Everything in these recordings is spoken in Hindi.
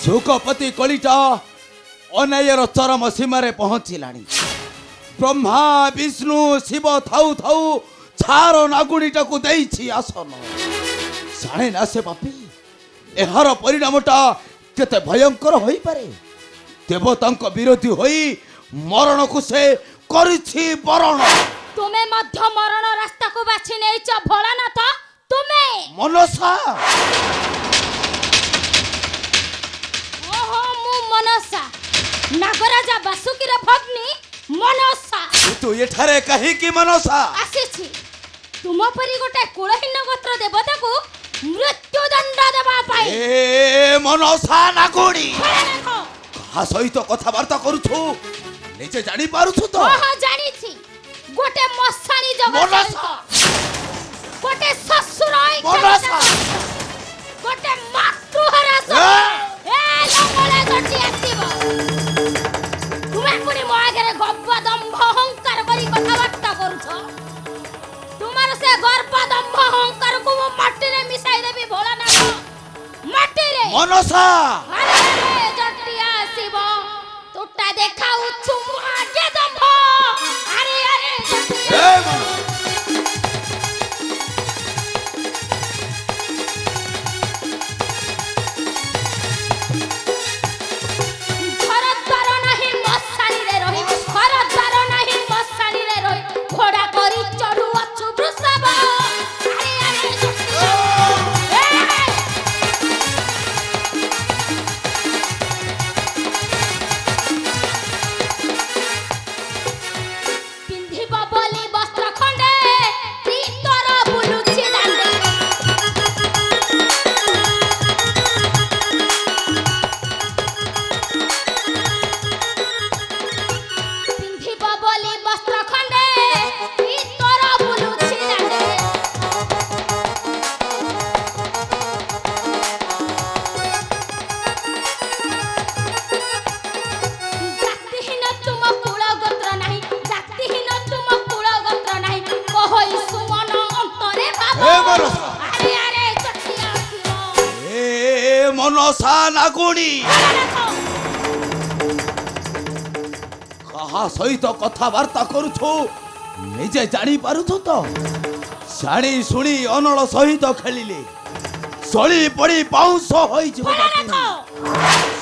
सुखपति कलिटा अनयर चरम सीमार पहुँचलानी। ब्रह्मा विष्णु शिव थाऊ थाऊ छार नागुड़ीटा को देइछि आसन। जाने ना से बापी एहार परिणामटा केते भयंकर होई पारे। देवतांक विरोधी होई मरण को से करिछि बरण। तुम्हें मध्य मरण रास्ता को बाछि नेइछ भोलानाथ। तुम्हें मनसा ओहो मु मनसा नागराजा बासुकीर भग्नी मनसा। तू एठारे कहि कि मनसा आसीछि तुम परि गोटे कुलहीन गोत्र देवता को मृत्यु दंड देबा पाई। ए मनसा नागुड़ी कहा सहित कथबार्ता करूछु निजे जानी पारुछु तो। हां जानिछि गोटे मसाणी जगत गोटे ससुर गोटे मातृहरा ए लंगले गटी आसीबो। तुमे पुनी मो आगे गप्प दंभ अहंकार करी कथबार्ता करूछो। तुमार से गर्भ दंभ अहंकार को मो माटी रे मिसाई देबी भोलानाथ। माटी रे मनसा अरे जटी आसीबो तोटा देखाउछु मु आगे दंभ। अरे अरे जटी मनसा नागुणी कहा सहित कथबार्ता करूछु निजे जानी पारुछु तो। जानी शुणी अनल सहित खेलिले सली पड़ी पाउंस होई जीव।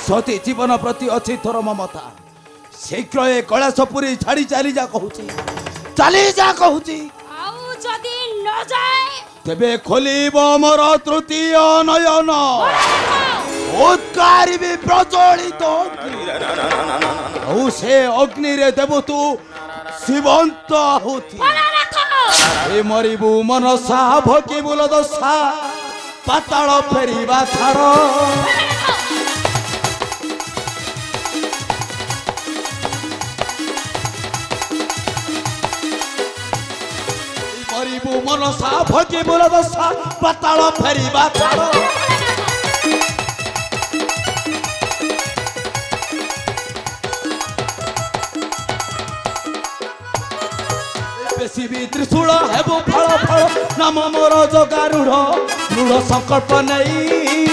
सती जीवन प्रति अछि थोर ममता। शीघ्र ए कैलाशपुरी छाड़ी चली जा कहूची चली जा कहूची। आउ जदी न जाए तेबे खोलिब मोर तृतीय नयन उत्कारी भी प्रज्वलित से अग्नि रे देबु तू शिवंत आहुति। ए मरिबु मनसा भोगी बुल दशा पाताल फेरिबा छाड़। मरिबु मनसा भोगी बुल दशा पाताल फेरिबा छाड़। त्रिशूल हेबु फल फल नाम मोर जगारूढ़ दृढ़ संकल्प नहीं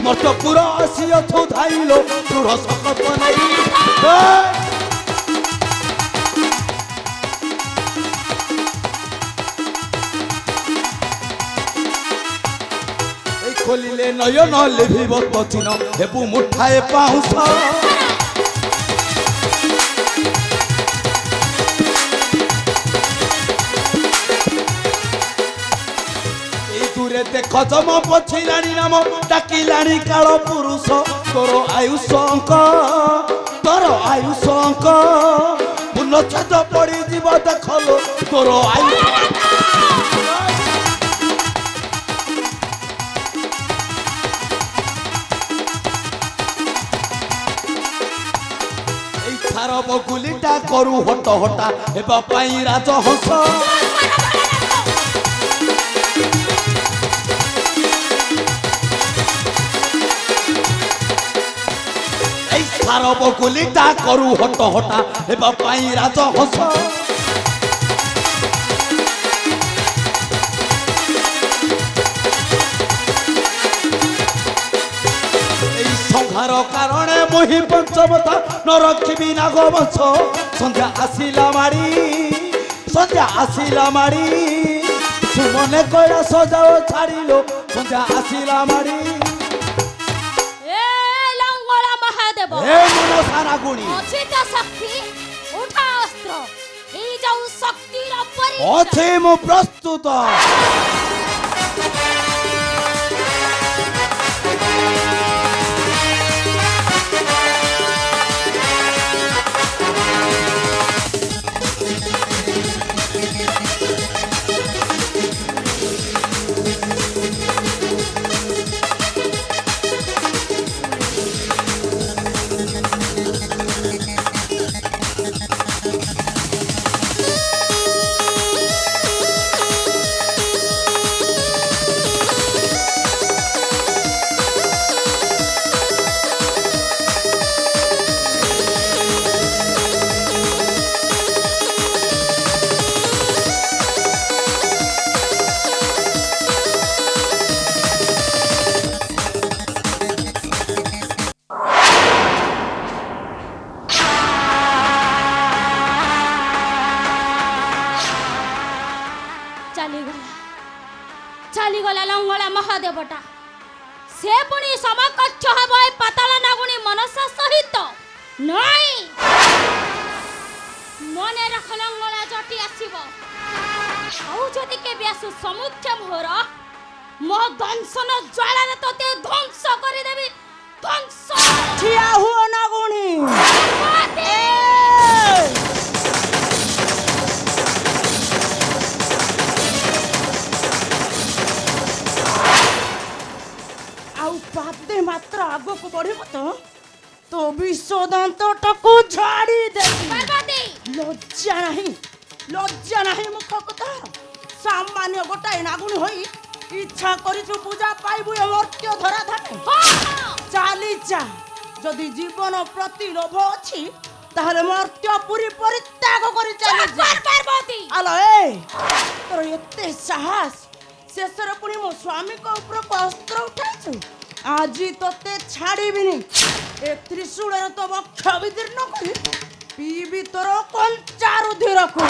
मर्तपुर आसी अथो धाइलो दृढ़ संकल्प नहीं। खोलिले नयन लिभिब पथिन हेबु मुठाए पाउस। देख जम पछिलानी नाम डाकिलानी काल पुरुष तोर आयुष अंक पूर्णछेद पड़ी जीव देखलो तोर आयुष। थार बगुलीटा करू हट हटा हेबा पाई राजहंस। थार बगुलीटा करू हट हटा हेबा पाई राजहंस। तार कारणे मोहि पंचमता न रखिबि नाग वंश संध्या आसिला माड़ी सुमने कइला सजाओ छाड़िलो संध्या आसिला माड़ी ए लंगोला महादेव ए मनसा नागुणी अचित शक्ति उठा अस्त्र ए जाऊ शक्ति र परि अथे मो प्रस्तुत चलीगला लंगला महादेवटा से पुणी समकक्ष हब पाताल नागुणी मनसा सहित नहीं मने रख लंगला जटी आसीब आउ जदि के ब्यासु समुख्य मोर मो दंशन ज्वाला रे तते ध्वंस करि देबी ध्वंस ठिया हुओ नागुणी पादे मात्र आगो को बढ़िबो तो विश्वदांत टको झाड़ी दे पार्वती लज्जा नहीं मुख कथा सामान्य गोटाए नागुणी होई इच्छा करिछु पूजा पाइबु अमर्त्य धरा धामे चाली जा जदि जीवन प्रति लोभ अछि ताहले मर्त्य पुरी परित्याग करि चाली जा पार्वती आलो ए तोर एते साहस शेषर पुणी मो स्वामी को ऊपर को अस्त्र उठाइछु आजी तोते छाड़ीबिनी ए त्रिशूल तो वक्ष विदीर्ण करी पीबी तोर कंचा रुधिर को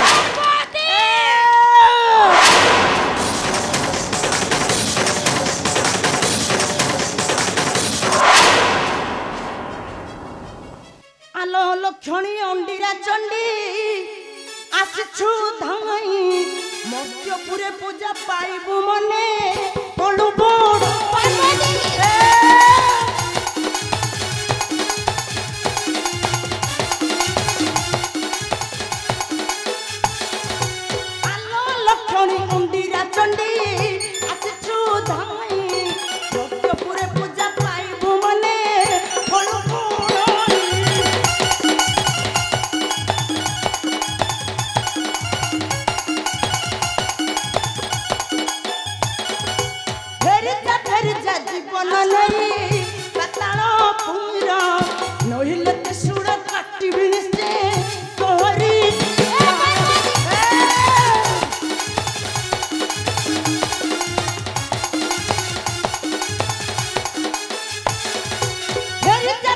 आलो लक्षणी अंडीरा चंडी आसिछु धाई मध्यपुरे पूजा पाइबु मने पड़ु बड़ आलो लक्षणी अंडीरा चंडी आसिछु धाई मध्यपुरे पूजा पाइबु मने पड़ु जीवन नहीं पाताल पूरा नहिले त्रिशूल काटिबि निश्चय तोहरी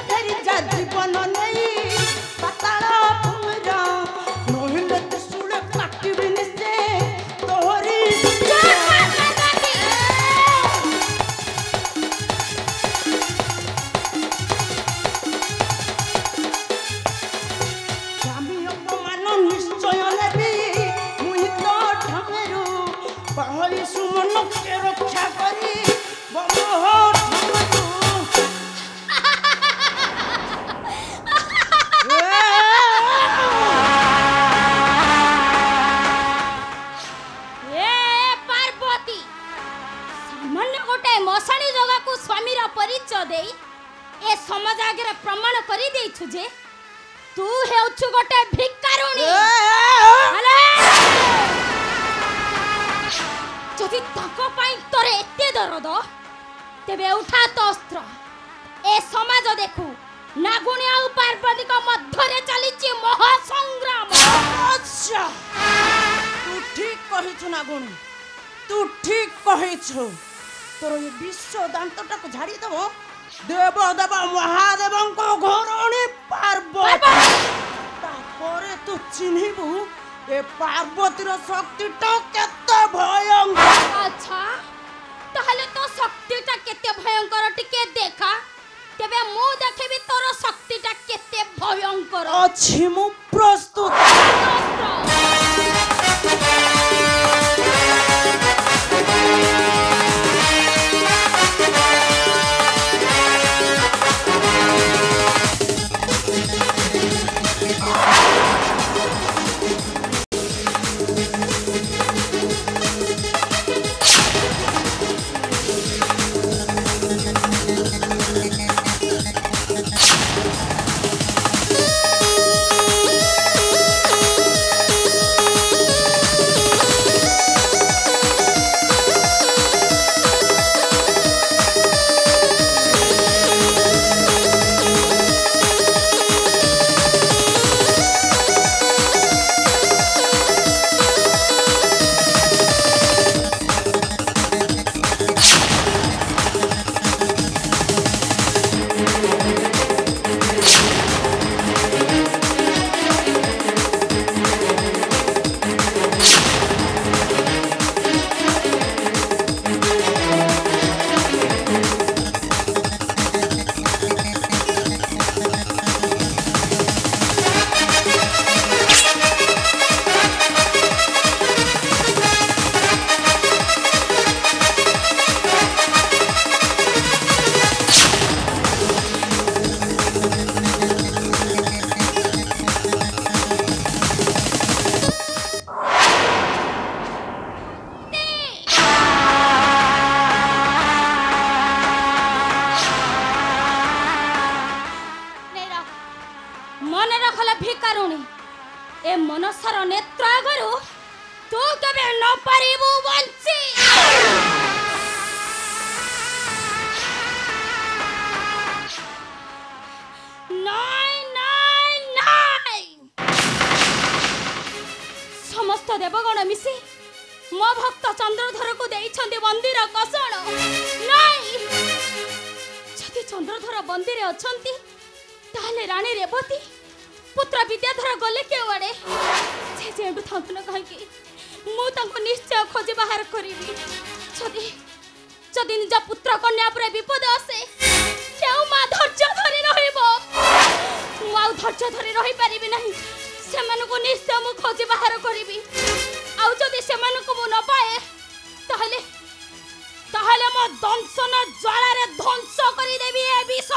फेरिजा जीवन नहीं पाताल पूरा नहिले त्रिशूल काटिबि निश्चय तोहरी रक्षा करी पार्वती सामान्य गोटे मशाणी जगह को स्वामी परिचय दे ए समाज आगे प्रमाण करी देछु जे तू हेउछु गोटे भिकारुणी जदि ताको पाई तोरे एते दरद तेबे उठा तो अस्त्र ए समाज देखू नागुणी आ पार्वती को मध्य रे चलीची महासंग्राम अच्छा तू ठीक कहिछु नागुणी तू ठीक कहिछु तोर ये विश्व दांतटा को झाड़ी दबो देवदेव महादेवଙ୍କ ଘରଣୀ ପାର୍ବତୀ ତାପରେ ତୁ ଚିହ୍ନିବୁ ଏ ପାର୍ବତୀର ଶକ୍ତିଟା କେତେ ଭୟଙ୍କର। अच्छा ताहले तो शक्तिटा केते भयंकर टिके देखा तेबे मु देखबी तोर शक्तिटा केते भयंकर ଅଛି ମୁଁ ପ୍ରସ୍ତୁତ। भिकारुणी ए मनसर नेत्र आगरु तू केबे न पारिबु बंची नाइ नाइ नाइ समस्त देवगण मिसी मो भक्त चंद्रधर को देइछन्ति मंदिर कसण नाइ जदि चंद्रधर मंदिर अछन्ति ताले रानी रेवती पुत्र विद्याधर गले केवड़े से जेडु थांतन कहीं मु तांको निश्चय खोज बाहर करिवि जदि जदि निज पुत्र कन्या पर विपद आसे केउ मा धैर्य धरि रहिबो मु आ धैर्य धरि रहि परिबि नाही सेमानको निश्चय मु खोज बाहर करिवि आ जदि सेमानको मु न पाए ताहले ताहले मो दंशन ज्वाला रे ध्वंस करि देबी ए विष